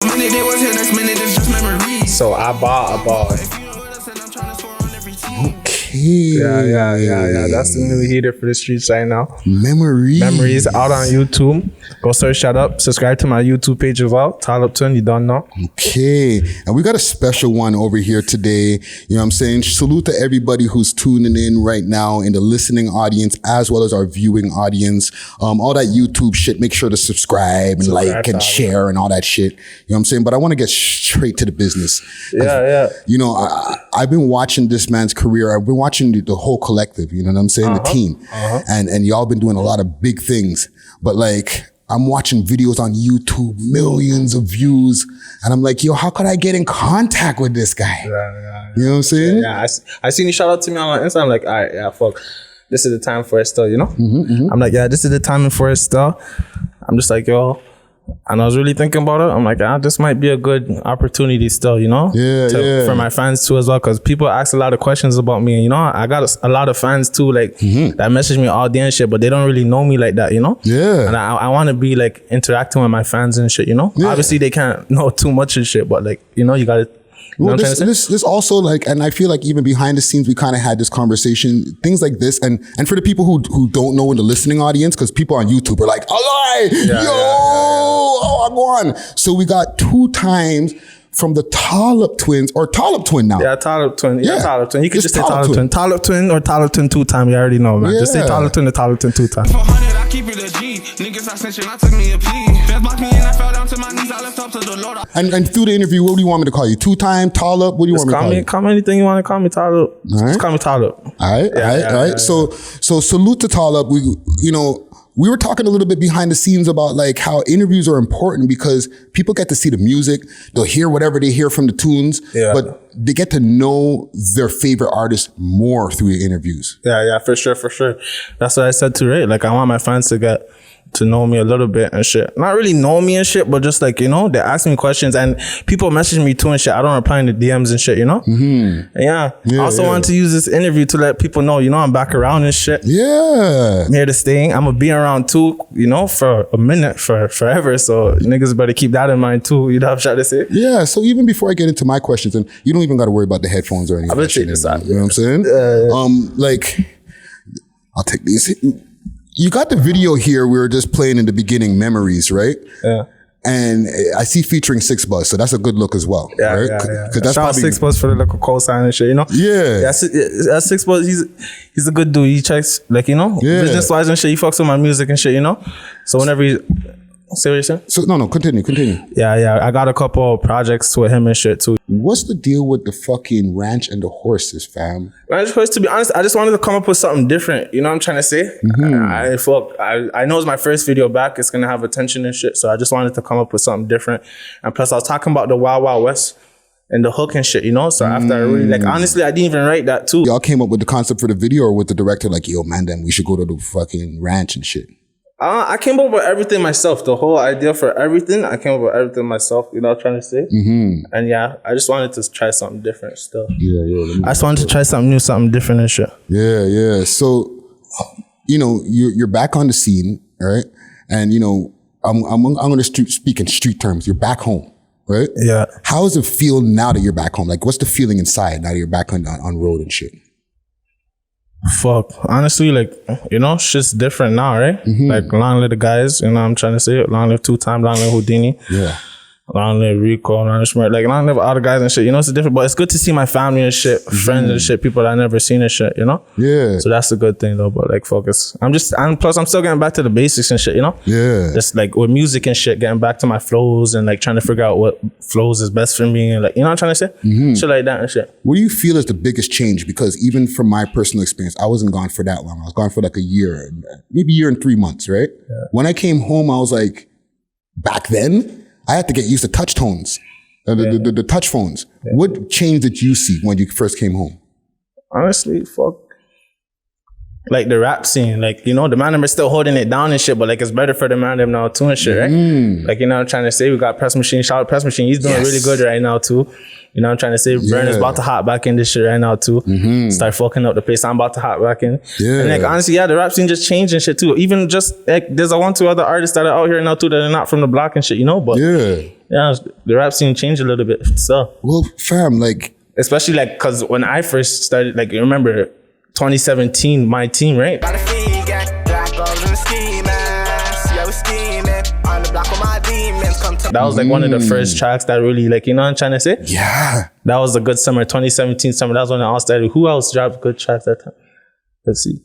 minute they was here, next minute it's just memories. So I bought. Okay. Yeah. That's the new heater for the streets right now. Memories Out on YouTube. Go search that up. Subscribe to my YouTube page as well. Tallup Twin, you don't know. Okay. And we got a special one over here today. You know what I'm saying? Salute to everybody who's tuning in right now in the listening audience as well as our viewing audience. All that YouTube shit, make sure to subscribe and like and share and all that shit. You know what I'm saying? But I want to get straight to the business. Yeah. You know, I've been watching this man's career. I've been watching the whole collective, you know what I'm saying? The team. And y'all been doing a lot of big things. But like, I'm watching videos on YouTube, millions of views. And I'm like, yo, how could I get in contact with this guy? Yeah. You know what I'm saying? Yeah. I seen you shout out to me on Instagram. I'm like, all right, yeah, fuck. This is the time for it still, you know? I'm like, yeah, this is the timing for it still. I'm just like, yo. And I was really thinking about it. I'm like, this might be a good opportunity still, you know? For my fans too as well. Because people ask a lot of questions about me. And, you know, I got a lot of fans too, like, that message me all day and shit, but they don't really know me like that, you know? Yeah. And I want to be, like, interacting with my fans and shit, you know? Yeah. Obviously, they can't know too much and shit, but, like, you know, you got to... Well, this also like, and I feel like even behind the scenes, we kind of had this conversation, things like this. And for the people who don't know in the listening audience, because people on YouTube are like, alive, oh, go on. So we got 2 times from the Tallup twins, or Tallup Twin now. Yeah, Tallup Twin. Yeah, Tallup Twin. You could just say Tallup Twin. Tallup Twin or Tallup Twin 2 times. You already know, man. Just say Tallup Twin or Tallup Twin 2 times. 400, I keep it a G. Niggas, I sent you, I took me a plea. Feds blocked me and I fell down to my knees. I left up to the Lord. And through the interview, what do you want me to call you? 2-time, Tallup? What do you want me to call you? Call me anything you want to call me, Tallup. Just call me Tallup. All right. So salute to Tallup. We were talking a little bit behind the scenes about like how interviews are important because people get to see the music. They'll hear whatever they hear from the tunes, but they get to know their favorite artist more through the interviews. Yeah, for sure. That's what I said too, right? Like I want my fans to get to know me a little bit and shit. Not really know me and shit, but just like, you know, they ask me questions and people message me too and shit. I don't reply in the DMs and shit, you know? I also wanted to use this interview to let people know, you know, I'm back around and shit. Yeah. I'm here to stay. I'm gonna be around too, you know, for a minute, for forever. So niggas better keep that in mind too. You know what I'm trying to say? Yeah. So even before I get into my questions, and you don't even got to worry about the headphones or anything. I'm gonna take this out. You know what I'm saying? Like, I'll take these. You got the video here we were just playing in the beginning, Memories, right? Yeah. And I see featuring 6Buzz, so that's a good look as well. Yeah, right? yeah. Because that's shout out 6Buzz for the little co-sign and shit, you know? Yeah. That's 6Buzz, he's a good dude. He checks, like, you know, business-wise and shit. He fucks with my music and shit, you know? So whenever he... Say what you're saying? So, no, continue. Yeah. I got a couple of projects with him and shit too. What's the deal with the fucking ranch and the horses, fam? Ranch horse, to be honest, I just wanted to come up with something different. You know what I'm trying to say? I know it's my first video back. It's going to have attention and shit. So I just wanted to come up with something different. And plus I was talking about the Wild Wild West and the hook and shit, you know? So after I really, like, honestly, I didn't even write that too. Y'all came up with the concept for the video or with the director like, yo, man, then we should go to the fucking ranch and shit? I came up with everything myself. The whole idea for everything, I came up with everything myself. You know what I'm trying to say? And yeah, I just wanted to try something different still. Yeah. I just wanted to try something new, something different and shit. Yeah. So, you know, you're back on the scene, right? And, you know, I'm going to speak in street terms. You're back home, right? Yeah. How does it feel now that you're back home? Like, what's the feeling inside now that you're back on road and shit? Fuck. Honestly, like, you know, shit's different now, right? Like, long live the guys, you know what I'm trying to say? Long live 2-time, long live Houdini. Yeah. Long live Rico, long live Smart. Like, long live all the guys and shit. You know, it's different, but it's good to see my family and shit, friends and shit, people that I never seen and shit, you know? Yeah. So that's a good thing though, but like, focus. Plus I'm still getting back to the basics and shit, you know? Yeah. Just like with music and shit, getting back to my flows and like trying to figure out what flows is best for me and like, you know what I'm trying to say? Shit like that and shit. What do you feel is the biggest change? Because even from my personal experience, I wasn't gone for that long. I was gone for like a year, maybe a year and 3 months, right? Yeah. When I came home, I was like, back then, I had to get used to touch tones, the touch phones. Yeah. What change did you see when you first came home? Honestly, fuck. Like the rap scene, like, you know, the man them are still holding it down and shit, but like it's better for the man them now too and shit, right? Like, you know what I'm trying to say? We got Press Machine, shout out Press Machine. He's doing really good right now too. You know what I'm trying to say? Burner's about to hop back in this shit right now too. Start fucking up the place. I'm about to hop back in. And like, honestly, the rap scene just changed and shit too. Even just like, there's 1-2 other artists that are out here now too that are not from the block and shit, you know? But Yeah, the rap scene changed a little bit. So, well, fam, like, especially like, because when I first started, like, you remember 2017, my team, right? That was like one of the first tracks that really, like, you know what I'm trying to say? Yeah. That was a good summer, 2017 summer. That was when it all started. Who else dropped good tracks that time? Let's see.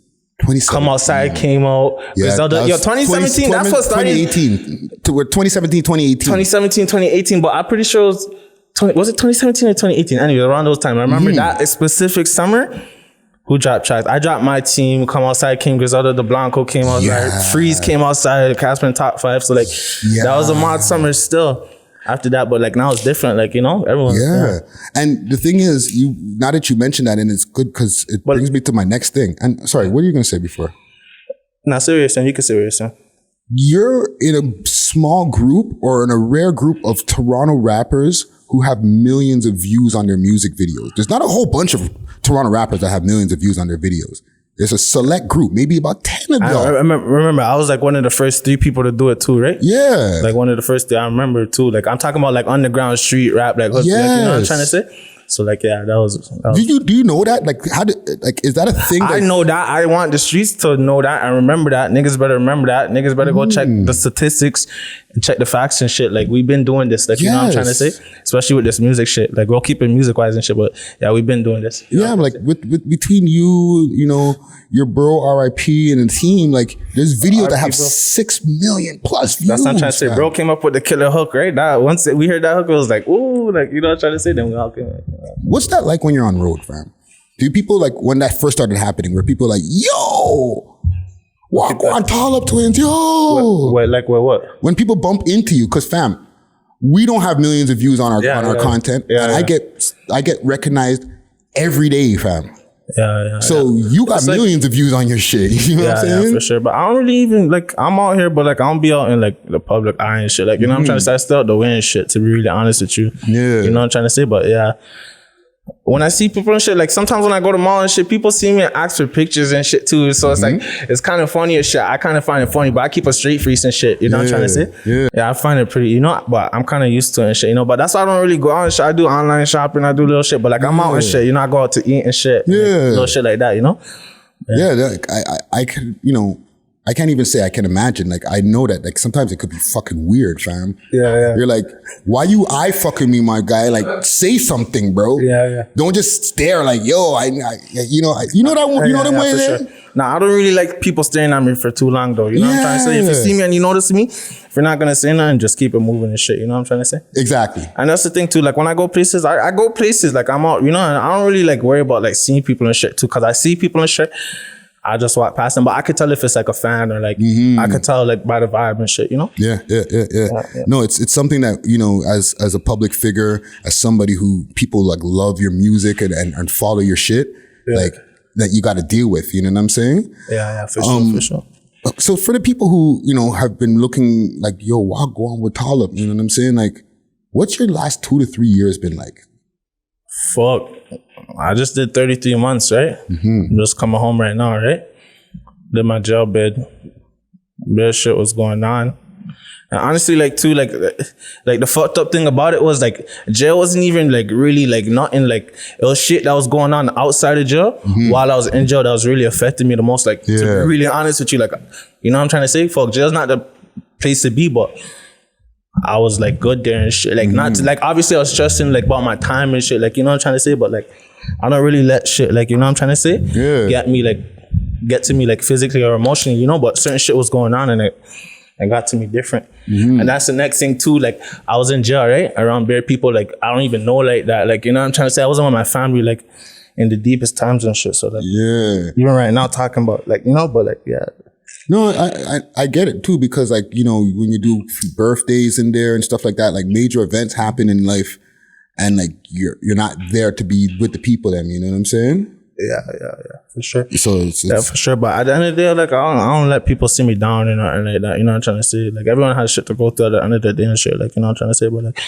Come Outside came out. Yeah, Griselda. Yo, 2017, that's what started. 2018. 2017, 2018. 2017, 2018, but I'm pretty sure it was, was it 2017 or 2018? Anyway, around those times. I remember that specific summer. Who dropped tracks? I dropped My Team. Come Outside came. Griselda De Blanco came outside. Yeah. Freeze came outside. Casper in top 5. So like, that was a mod summer still. After that, but like now it's different. Like, you know, everyone. Yeah. And the thing is, now that you mentioned that, and it's good because it brings me to my next thing. And sorry, what are you going to say before? Nah, serious, and you can serious, son. You're in a small group or in a rare group of Toronto rappers who have millions of views on their music videos. There's not a whole bunch of Toronto rappers that have millions of views on their videos. There's a select group, maybe about 10 of y'all. I remember, I was like one of the first 3 people to do it too, right? Yeah. Like one of the first 3, I remember too. Like I'm talking about like underground street rap, like, like you know what I'm trying to say? So like, yeah, that was. Do you know that? Like, is that a thing? I know that. I want the streets to know that and remember that. Niggas better remember that. Niggas better go check the statistics and check the facts and shit. Like we've been doing this. Like, you know what I'm trying to say? Especially with this music shit. Like we'll keep it music wise and shit, but yeah, we've been doing this. Yeah, like with between you, you know, your bro RIP and the team, like there's videos that have 6 million plus views. That's what I'm trying to say. Bro came up with the killer hook, right? That once we heard that hook, it was like, ooh, like, you know what I'm trying to say? Then we all came. What's that like when you're on road, fam? Do people like when that first started happening, where people like, yo, walk on Tallup Twins, yo. What? When people bump into you, because fam, we don't have millions of views on our content, and I get recognized every day, fam. Yeah. So you got millions of views on your shit. You know what I'm saying? Yeah, for sure. But I don't really even, like, I'm out here, but like, I don't be out in like the public eye and shit. Like, you know what I'm trying to say? I still out the way and shit, to be really honest with you. Yeah. You know what I'm trying to say? But yeah. When I see people and shit, like sometimes when I go to mall and shit, people see me and ask for pictures and shit too. So it's like, it's kind of funny as shit. I kind of find it funny, but I keep a straight face and shit. You know what I'm trying to say? Yeah, I find it pretty, you know, but I'm kind of used to it and shit, you know, but that's why I don't really go out and shit. I do online shopping, I do little shit, but like I'm out and shit, you know, I go out to eat and shit. Yeah. And little shit like that, you know? Like, I can, you know, I can't even say I can imagine. Like, I know that, like, sometimes it could be fucking weird, fam. Yeah. You're like, why you eye fucking me, my guy? Like, say something, bro. Yeah. Don't just stare like, yo, you know them way there? Sure. Nah, I don't really like people staring at me for too long, though. You know what I'm trying to say? If you see me and you notice me, if you're not gonna say nothing, just keep it moving and shit. You know what I'm trying to say? Exactly. And that's the thing too. Like when I go places, I go places. Like I'm out, you know, and I don't really like worry about like seeing people and shit too, because I see people and shit. I just walk past them, but I could tell if it's like a fan or like I could tell like by the vibe and shit, you know? Yeah. No, it's something that, you know, as a public figure, as somebody who people like love your music and follow your shit, like that you got to deal with. You know what I'm saying? Yeah, for sure. So for the people who, you know, have been looking like, yo, why go on with Tallup? You know what I'm saying? Like, what's your last 2 to 3 years been like? Fuck. I just did 33 months, right? I'm just coming home right now, right? Did my jail bid. Real shit was going on. And honestly, like too, like the fucked up thing about it was like jail wasn't even like really like nothing, like it was shit that was going on outside of jail while I was in jail that was really affecting me the most. Like to be really honest with you, like, you know what I'm trying to say? Fuck, jail's not the place to be, but I was like good there and shit. Like not to, like obviously I was stressing like about my time and shit. Like, you know what I'm trying to say? But like I don't really let shit, like, you know what I'm trying to say? Get to me like physically or emotionally, you know, but certain shit was going on and it got to me different. And that's the next thing too. Like I was in jail, right? Around bare people, like I don't even know like that. Like, you know what I'm trying to say? I wasn't with my family like in the deepest times and shit. So like even right now talking about like, you know, but like No, I get it too, because like, you know, when you do birthdays in there and stuff like that, like major events happen in life and like you're not there to be with the people then, you know what I'm saying? Yeah, for sure. So it's for sure. But at the end of the day, like I don't let people see me down and nothing like that. You know what I'm trying to say? Like everyone has shit to go through at the end of the day and shit. Like, you know what I'm trying to say? But like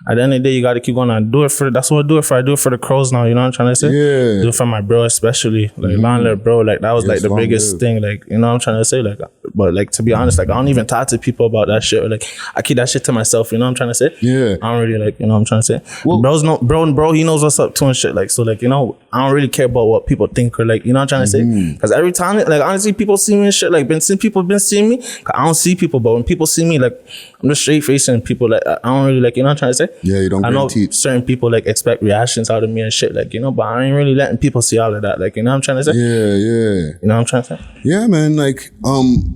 at the end of the day, you got to keep going on. Do it for, that's what I do it for. I do it for the crows now, you know what I'm trying to say? Yeah. Do it for my bro, especially. Like, long live bro, like, that was, like, the biggest thing, like, you know what I'm trying to say? Like, but, like, to be honest, like, I don't even talk to people about that shit. Or, like, I keep that shit to myself, you know what I'm trying to say? Yeah. I don't really, like, you know what I'm trying to say? Well, bro, he knows what's up too and shit. Like, so, like, you know, I don't really care about what people think or, like, you know what I'm trying to say? Because every time, like, honestly, people see me and shit, like, people been seeing me. I don't see people, but when people see me, like, I'm just straight facing people, like, I don't really, like, you know what I'm trying to say? Yeah, you don't. I know certain people, like, expect reactions out of me and shit, like, you know, but I ain't really letting people see all of that, like, you know what I'm trying to say? Yeah. You know what I'm trying to say? Yeah, man. Like,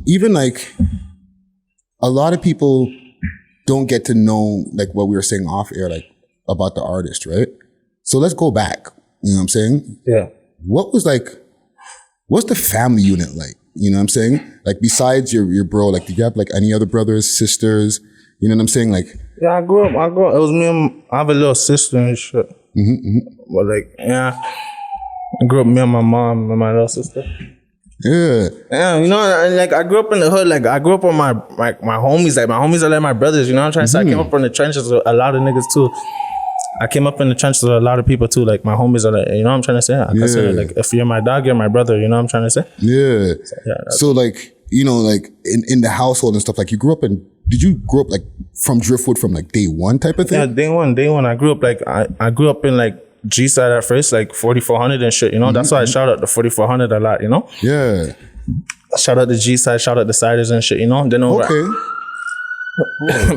even like a lot of people don't get to know, like, what we were saying off air, like, about the artist, right? So let's go back. You know what I'm saying? Yeah. What's the family unit like? You know what I'm saying? Like, besides your bro, like, did you have, like, any other brothers, sisters? You know what I'm saying? Like, yeah, I grew up, it was me and, I have a little sister and shit. But, like, yeah, I grew up, me and my mom and my little sister. Yeah. Yeah, you know, like, I grew up in the hood, like, I grew up with my homies, like, my homies are like my brothers, you know what I'm trying to say? I came up in the trenches with a lot of niggas, too. I came up in the trenches with a lot of people, too, like, my homies are like, you know what I'm trying to say? I consider, like, if you're my dog, you're my brother, you know what I'm trying to say? Yeah. So, like, you know, like, in the household and stuff, like, did you grow up, like, from Driftwood from, like, day one type of thing? Yeah, day one. I grew up, like, I grew up in, like, G-side at first, like 4400 and shit, you know? That's why I shout out the 4400 a lot, you know? Yeah. Shout out the G-side, shout out the Siders and shit, you know? Then over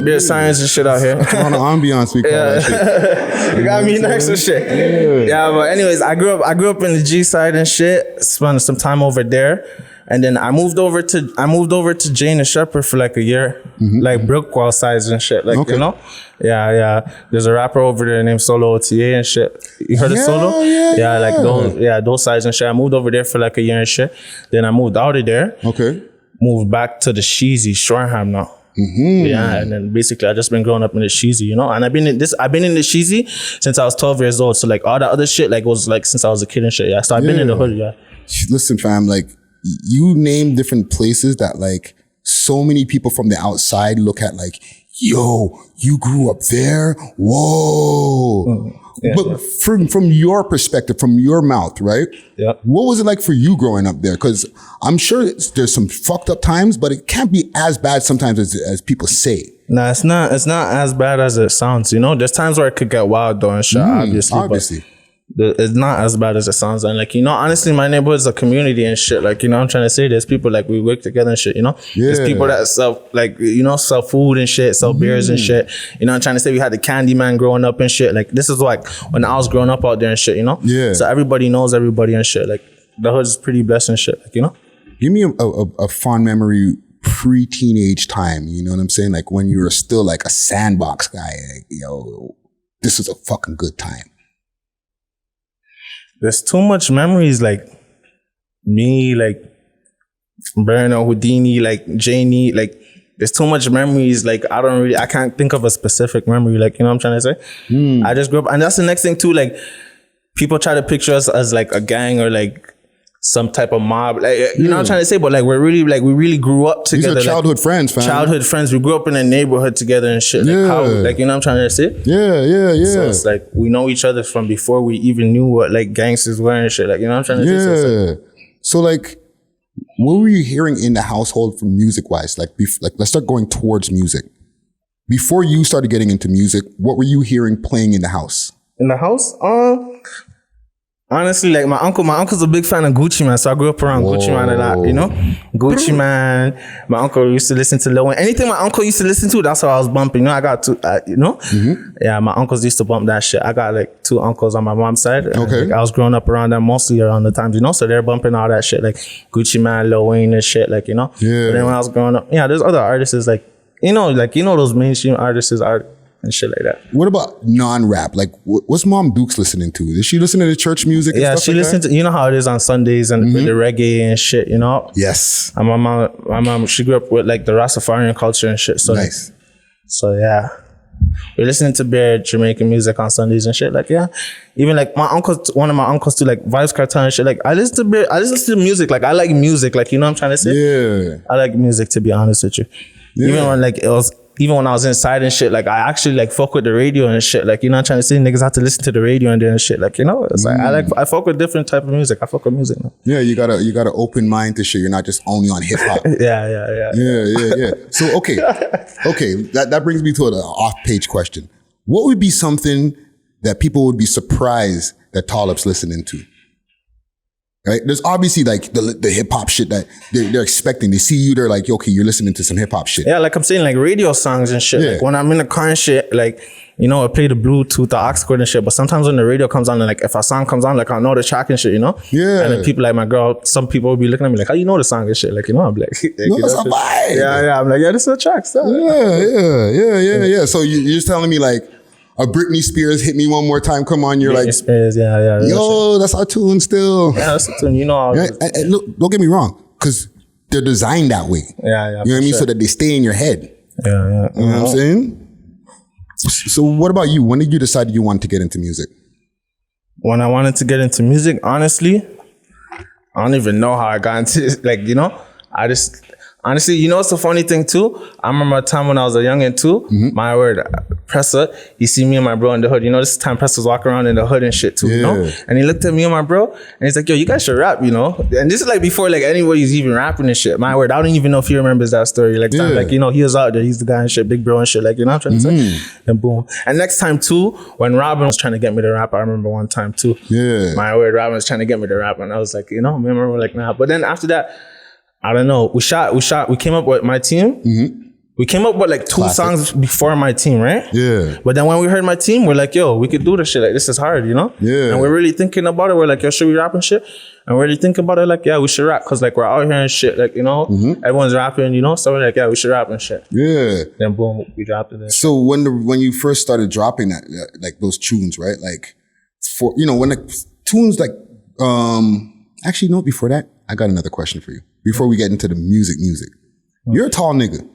beer science and shit out here. On the ambiance, we call that shit. You got me next and shit. Yeah, but anyways, I grew up in the G-side and shit, spent some time over there. And then I moved over to Jane and Shepherd for like a year, like Brookwell sides and shit, like, you know? Yeah. There's a rapper over there named Solo OTA and shit. You heard of Solo? Yeah, those sides and shit. I moved over there for like a year and shit. Then I moved out of there. Okay. Moved back to the Sheezy, Shoreham now. Yeah, and then basically I just been growing up in the Sheezy, you know? And I've been in the Sheezy since I was 12 years old. So like all that other shit like was like since I was a kid and shit. Yeah. So I've been in the hood, yeah. Listen, fam, like, you name different places that like so many people from the outside look at like, yo, you grew up there? Whoa. But from your perspective, from your mouth, right? Yeah. What was it like for you growing up there? Because I'm sure there's some fucked up times, but it can't be as bad sometimes as people say. Nah, it's not as bad as it sounds, you know? There's times where it could get wild though and shit, obviously. But it's not as bad as it sounds. And like, you know, honestly, my neighborhood is a community and shit. Like, you know, I'm trying to say there's people like we work together and shit, you know? There's people that sell, like, you know, sell food and shit, sell beers and shit. You know, I'm trying to say we had the candy man growing up and shit. Like, this is like when I was growing up out there and shit, you know? Yeah. So everybody knows everybody and shit. Like, the hood is pretty blessed and shit, like, you know? Give me a fond memory pre-teenage time, you know what I'm saying? Like when you were still like a sandbox guy, like, yo, this was a fucking good time. There's too much memories, like me, like Berno, Houdini, like Janie, like there's too much memories. Like I can't think of a specific memory. Like, you know what I'm trying to say? I just grew up, and that's the next thing too. Like people try to picture us as like a gang or like some type of mob. Like, you know what I'm trying to say? But like we really grew up together. These are childhood friends, fam. Childhood friends. We grew up in a neighborhood together and shit. Like how, like, you know what I'm trying to say? Yeah. So it's like we know each other from before we even knew what like gangsters were and shit. Like, you know what I'm trying to say? So like, what were you hearing in the household from music wise? Like, let's start going towards music. Before you started getting into music, what were you hearing playing in the house? In the house? Honestly, like my uncle's a big fan of Gucci Man, so I grew up around Gucci Man a lot, you know? Gucci Man, my uncle used to listen to Lil Wayne. Anything my uncle used to listen to, that's what I was bumping. You know, I got two, you know? Yeah, my uncles used to bump that shit. I got like two uncles on my mom's side. Okay. Like, I was growing up around them mostly around the times, you know? So they're bumping all that shit, like Gucci Man, Lil Wayne and shit, like, you know? Yeah. But then when I was growing up, yeah, there's other artists like, you know those mainstream artists are and shit like that. What about non-rap? Like, what's Mom Dukes listening to? Is she listening to church music and stuff she listens to, you know how it is on Sundays and with the reggae and shit, you know? Yes. And my mom, she grew up with like the Rastafarian culture and shit. So nice. So yeah. We're listening to bare Jamaican music on Sundays and shit. Like, yeah. Even like one of my uncles too, like Vibes Cartel and shit. Like I listen to music. Like I like music. Like, you know what I'm trying to say? Yeah. I like music, to be honest with you. Yeah. Even when like it was even when I was inside and shit, like I actually like fuck with the radio and shit. Like, you know, I'm trying to say niggas have to listen to the radio and shit. Like, you know, it's like I fuck with different type of music. I fuck with music now. Yeah, you got an open mind to shit. You're not just only on hip hop. Yeah. So okay. That brings me to an off-page question. What would be something that people would be surprised that Tallup's listening to? Right? There's obviously like the hip hop shit that they're expecting. They see you, they're like, okay, you're listening to some hip hop shit. Yeah, like I'm saying, like radio songs and shit. Yeah. Like when I'm in the car and shit, like, you know, I play the Bluetooth, the aux cord and shit. But sometimes when the radio comes on, and like if a song comes on, like I know the track and shit, you know? Yeah. And then people like my girl, some people will be looking at me like, how you know the song and shit? Like, you know, I'm like, No, that's a vibe. Yeah. I'm like, yeah, this is a track stuff. Yeah. So you're just telling me like a Britney Spears hit me one more time. Come on, you're Britney like, Spears, yeah. yo, that's our tune still. Yeah, that's the tune. You know, And look, don't get me wrong, because they're designed that way. Yeah. You know what I mean? Sure. So that they stay in your head. Yeah. You know what I'm saying? So what about you? When did you decide you wanted to get into music? When I wanted to get into music, honestly, I don't even know how I got into it. Like, you know, honestly, you know, it's a funny thing too. I remember a time when I was a youngin' too. My word, Pressa, he see me and my bro in the hood. You know, this time Pressa was walking around in the hood and shit too, you know? And he looked at me and my bro and he's like, yo, you guys should rap, you know? And this is like before like anybody's even rapping and shit. My word, I don't even know if he remembers that story. Like, time, like, you know, he was out there, he's the guy and shit, big bro and shit. Like, you know what I'm trying to say? And boom. And next time too, when Robin was trying to get me to rap, I remember one time too. Yeah. My word, Robin was trying to get me to rap and I was like, you know, me and my bro were like, nah. But then after that, I don't know. We came up with my team. We came up with like two songs before my team, right? Yeah. But then when we heard my team, we're like, yo, we could do this shit. Like, this is hard, you know? Yeah. And we're really thinking about it. We're like, yo, should we rap and shit? And we're really thinking about it like, yeah, we should rap. Cause like we're out here and shit. Like, you know, everyone's rapping, you know? So we're like, yeah, we should rap and shit. Yeah. Then boom, we dropped it. So when you first started dropping that, like those tunes, right? Like for, you know, when the tunes like, actually, no, before that, I got another question for you. Before we get into the music. You're a tall nigga.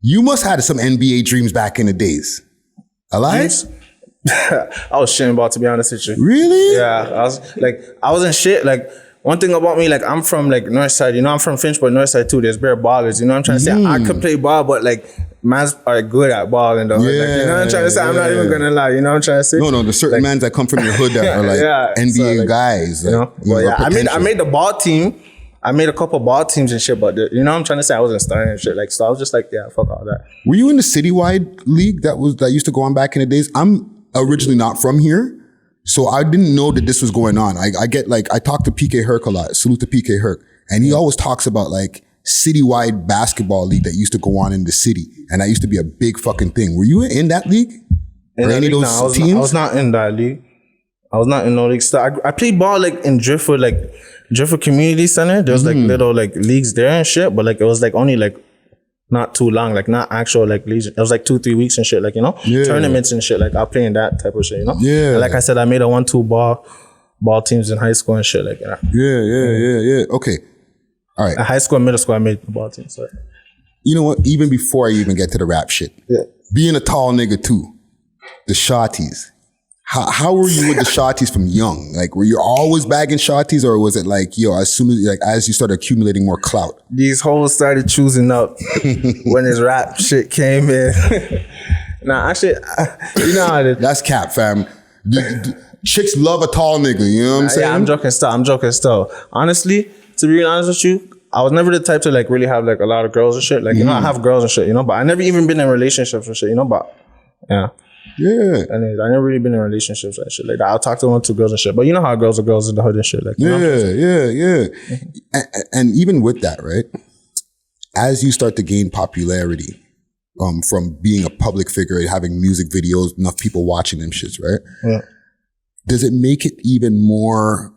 You must have had some NBA dreams back in the days. Alive? I was shitting about, to be honest with you. Really? Yeah. I wasn't shit. Like, one thing about me, like, I'm from like North Side, you know, I'm from Finch, but North Side too. There's bare ballers, you know what I'm trying to say? I could play ball, but like, mans are good at balling though. Yeah, like, you know what I'm trying to say? I'm not even gonna lie, you know what I'm trying to say? No, there's certain mans that come from your hood that are like NBA so, like, guys. You know? Well, yeah, I made the ball team. I made a couple ball teams and shit, but you know what I'm trying to say? I wasn't starting and shit. Like, so I was just like, yeah, fuck all that. Were you in the citywide league that used to go on back in the days? I'm originally not from here, so I didn't know that this was going on. I talked to PK Herc a lot. Salute to PK Herc. And he always talks about like citywide basketball league that used to go on in the city. And that used to be a big fucking thing. Were you in that league? Or any of those teams? I was not in that league. I was not in no league. So I played ball like in Driftwood, like Driftwood Community Center. There was like little like leagues there and shit, but like it was like only like not too long, like not actual like leagues. It was like 2-3 weeks and shit, like, you know, tournaments and shit. Like I'll play in that type of shit, you know. Yeah. And like I said, I made a 1-2 ball teams in high school and shit, like, you know. Yeah. Okay. All right. At high school and middle school, I made the ball team. So you know what? Even before I even get to the rap shit, being a tall nigga too, the shotties. How were you with the shotties from young? Like, were you always bagging shotties, or was it like, yo, as soon as you started accumulating more clout? These hoes started choosing up when this rap shit came in. Nah, actually, you know how it is. That's cap, fam. Chicks love a tall nigga, you know what I'm saying? Yeah, I'm joking still. Honestly, to be honest with you, I was never the type to like really have like a lot of girls and shit. Like, you know, I have girls and shit, you know, but I never even been in relationships and shit, you know, but yeah. Yeah. Anyways, I never really been in relationships and shit like that. I'll talk to 1-2 girls and shit. But you know how girls are girls in the hood and shit. Like, you know? And even with that, right? As you start to gain popularity, from being a public figure, having music videos, enough people watching them shits, right? Yeah. Does it make it even more,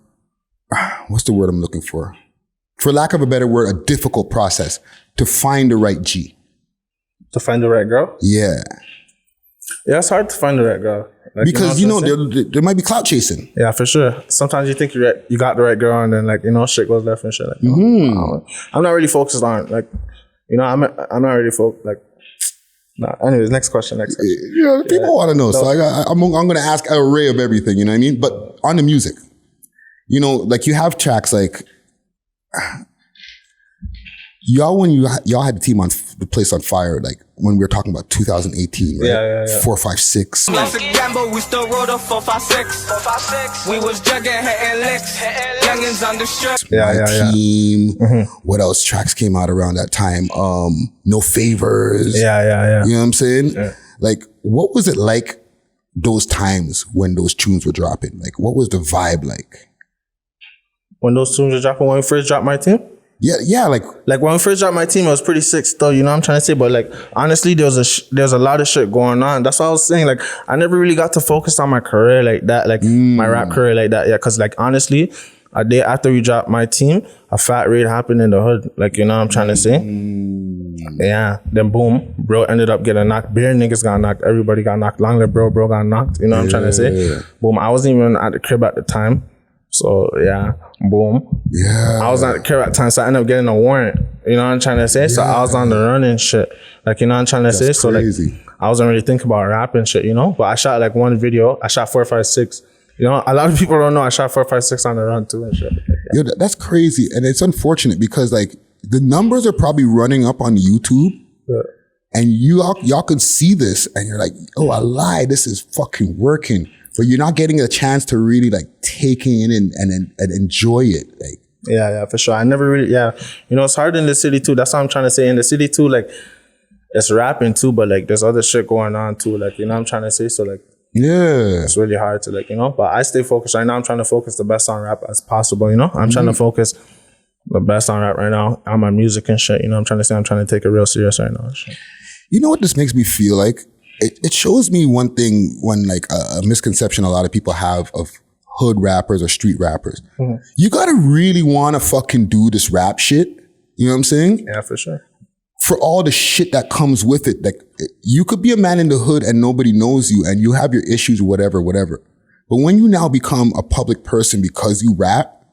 what's the word I'm looking for? For lack of a better word, a difficult process to find the right G. To find the right girl? Yeah. Yeah, it's hard to find the right girl. Like, because, you know there might be clout chasing. Yeah, for sure. Sometimes you think you got the right girl and then, like, you know, shit goes left and shit. Like, you know, I'm not really focused on, like, you know, I'm not really focused, like, nah. Anyways, next question. Yeah, people want to know. So I'm going to ask an array of everything, you know what I mean? But on the music, you know, like you have tracks like, y'all, when y'all had the team on the place on fire, like, when we were talking about 2018, right? Yeah. 456. That's a gamble, we still rolled a 456. We was jugging, hitting licks. Youngins on the strip. My team. What else? Tracks came out around that time. No Favors. Yeah. You know what I'm saying? Yeah. Like, what was it like those times when those tunes were dropping? Like, what was the vibe like? When those tunes were dropping, when we first dropped my team? Yeah, like when we first dropped my team, it was pretty sick still, you know what I'm trying to say? But like, honestly, there was a lot of shit going on. That's what I was saying. Like, I never really got to focus on my career like that, like my rap career like that. Yeah, cause like, honestly, a day after we dropped my team, a fat raid happened in the hood. Like, you know what I'm trying to say? Yeah. Then boom, bro ended up getting knocked. Bare niggas got knocked. Everybody got knocked. Long live bro got knocked. You know what I'm trying to say? Boom. I wasn't even at the crib at the time. So yeah, boom. Yeah. I was at the crib at the time, so I ended up getting a warrant. You know what I'm trying to say? So I was on the run and shit. Like, you know what I'm trying to say? So crazy. like, I wasn't really thinking about rap and shit, you know? But I shot like one video. I shot 456. You know, a lot of people don't know I shot 456 on the run too and shit. Yo, that's crazy. And it's unfortunate because like the numbers are probably running up on YouTube. Yeah. And y'all can see this and you're like, oh, I lied. This is fucking working. But you're not getting a chance to really like take in and enjoy it. Like, yeah, for sure. I never really, you know, it's hard in the city too. That's what I'm trying to say. In the city too, like, it's rapping too, but like, there's other shit going on too. Like, you know what I'm trying to say? So like, yeah, it's really hard to like, you know, but I stay focused. Right now, I'm trying to focus the best on rap as possible, you know? I'm trying to focus the best on rap right now, on my music and shit. You know, I'm trying to take it real serious right now and shit. You know what this makes me feel like? It shows me one thing when like a misconception a lot of people have of hood rappers or street rappers. You gotta really wanna fucking do this rap shit. You know what I'm saying? Yeah, for sure. For all the shit that comes with it. Like, you could be a man in the hood and nobody knows you and you have your issues, whatever. But when you now become a public person because you rap,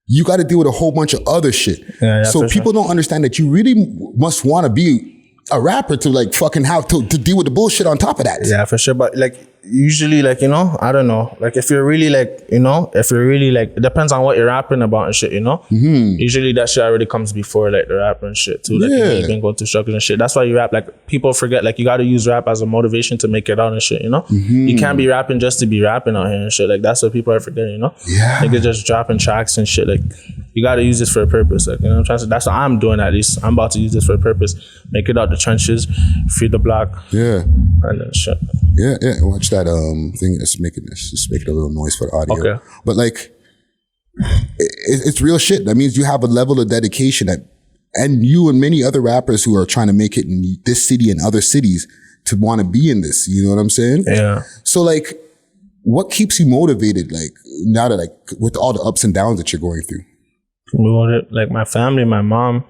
you got to deal with a whole bunch of other shit. So people don't understand that you really must want to be a rapper to like fucking have to deal with the bullshit on top of that. Yeah, for sure. But like, usually, like, you know, I don't know. Like, if you're really like, you know, it depends on what you're rapping about and shit, you know? Usually that shit already comes before like the rap and shit too. Like, you know, you've been going through struggles and shit. That's why you rap. Like, people forget, like, you got to use rap as a motivation to make it out and shit, you know? You can't be rapping just to be rapping out here and shit. Like, that's what people are forgetting, you know? Like, they're just dropping tracks and shit. Like, you got to use this for a purpose. Like, you know what I'm trying to say? That's what I'm doing, at least. I'm about to use this for a purpose. Make it out the trenches, feed the block. Yeah. And then shit. Yeah. Watch that thing that's making this. Just make it a little noise for the audio. Okay. But like, it's real shit. That means you have a level of dedication that, and you and many other rappers who are trying to make it in this city and other cities to want to be in this. You know what I'm saying? Yeah. So like, what keeps you motivated? Like, now that like with all the ups and downs that you're going through? Like my family, my mom,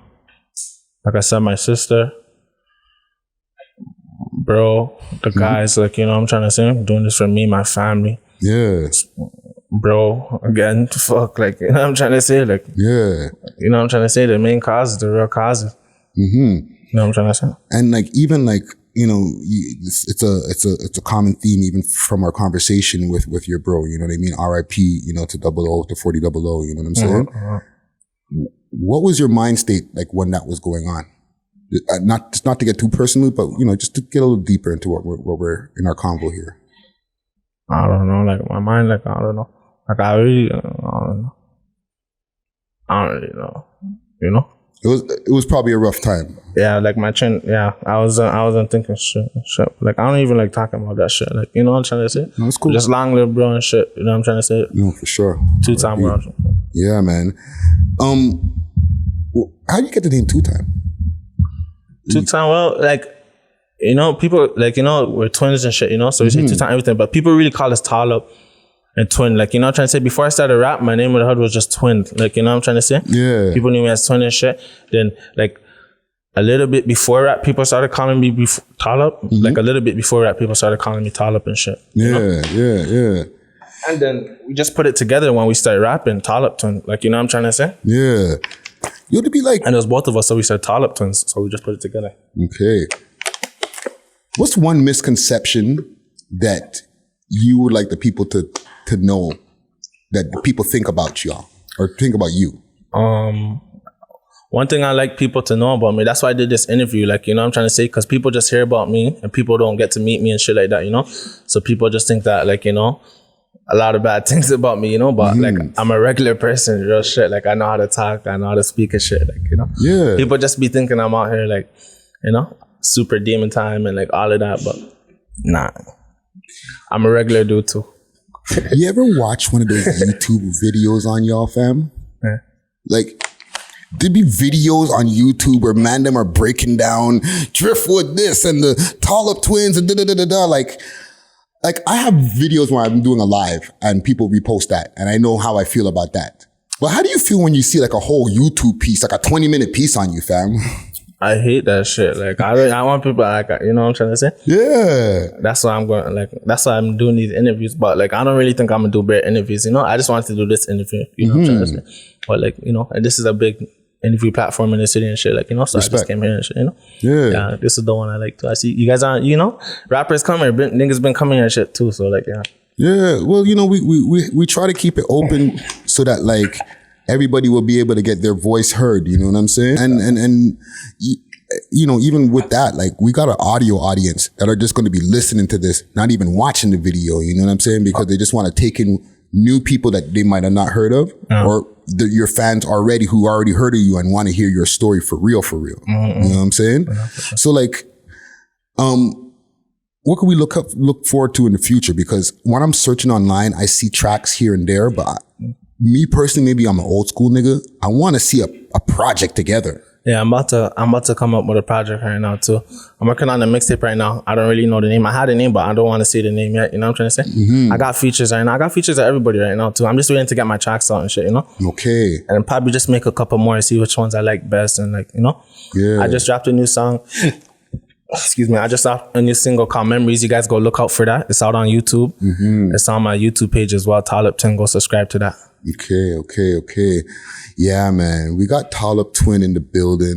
like I said, my sister, bro, the guys, like, you know what I'm trying to say? I'm doing this for me, my family. Yeah. Bro, again, fuck, like, you know what I'm trying to say? Like, yeah. You know what I'm trying to say? The main causes, the real causes. You know what I'm trying to say? And like, even like, you know, it's a common theme even from our conversation with your bro, you know what I mean? R.I.P., you know, to 00, to 40 00, you know what I'm saying? What was your mind state like when that was going on? Not to get too personal, but you know, just to get a little deeper into what we're in our convo here. I don't know, like my mind, like I don't know, like I really don't really know, you know. It was probably a rough time. Yeah, like my chin. Yeah, I wasn't thinking shit. Like I don't even like talking about that shit. Like, you know what I'm trying to say? No, that's cool. Just long live bro and shit. You know what I'm trying to say? No, for sure. 2-time world. Yeah, man. How do you get the name 2-time? 2-time, well, like, you know, people, like, you know, we're twins and shit, you know, so we say 2-time everything, but people really call us Tallup and Twin. Like, you know what I'm trying to say? Before I started rap, my name of the hood was just Twin. Like, you know what I'm trying to say? Yeah. People knew me as Twin and shit. Then, like, a little bit before rap, people started calling me Tallup. Like, a little bit before rap, people started calling me Tallup and shit. Yeah. And then we just put it together when we started rapping, Tallup Twin. Like, you know what I'm trying to say? Yeah. You have to be like... And it was both of us, so we said Tallup Twins, so we just put it together. Okay. What's one misconception that you would like the people to know that the people think about y'all or think about you? one thing I like people to know about me, that's why I did this interview, like, you know what I'm trying to say? Because people just hear about me and people don't get to meet me and shit like that, you know? So people just think that, like, you know, a lot of bad things about me, you know? But, like, I'm a regular person, real shit. Like, I know how to talk, I know how to speak and shit, like, you know? Yeah. People just be thinking I'm out here, like, you know, super demon time and, like, all of that, but nah. I'm a regular dude, too. You ever watch one of those YouTube videos on y'all, fam? Yeah. Like, there be videos on YouTube where man them are breaking down Driftwood this and the Tallup Twins and da-da-da-da-da. Like I have videos where I'm doing a live and people repost that and I know how I feel about that. But how do you feel when you see like a whole YouTube piece, like a 20-minute piece on you, fam? I hate that shit. Like, I want people like, you know what I'm trying to say? Yeah. That's why I'm going, like, that's why I'm doing these interviews. But, like, I don't really think I'm going to do better interviews, you know? I just wanted to do this interview, you know what I'm trying to say? But, like, you know, and this is a big interview platform in the city and shit, like, you know? So Respect. I just came here and shit, you know? Yeah, this is the one I like to. I see you guys are, you know? Rappers come here, niggas been coming here and shit too, so, like, yeah. Yeah, well, you know, we try to keep it open so that, like, everybody will be able to get their voice heard, you know what I'm saying? And you know, even with that, like, we got an audio audience that are just going to be listening to this, not even watching the video, you know what I'm saying? Because they just want to take in new people that they might have not heard of, or your fans already who already heard of you and want to hear your story for real. You know what I'm saying? So, like, what can we look forward to in the future? Because when I'm searching online, I see tracks here and there, but me personally, maybe I'm an old school nigga. I want to see a project together. Yeah, I'm about to come up with a project right now too. I'm working on a mixtape right now. I don't really know the name. I had a name, but I don't want to say the name yet. You know what I'm trying to say? I got features right now. I got features of everybody right now too. I'm just waiting to get my tracks out and shit, you know? Okay. And probably just make a couple more and see which ones I like best and, like, you know? Yeah. I just dropped a new song. Excuse me. I just dropped a new single called Memories. You guys go look out for that. It's out on YouTube. It's on my YouTube page as well. Tallup Twin. Go subscribe to that. Okay. Yeah, man. We got Tallup Twin in the building.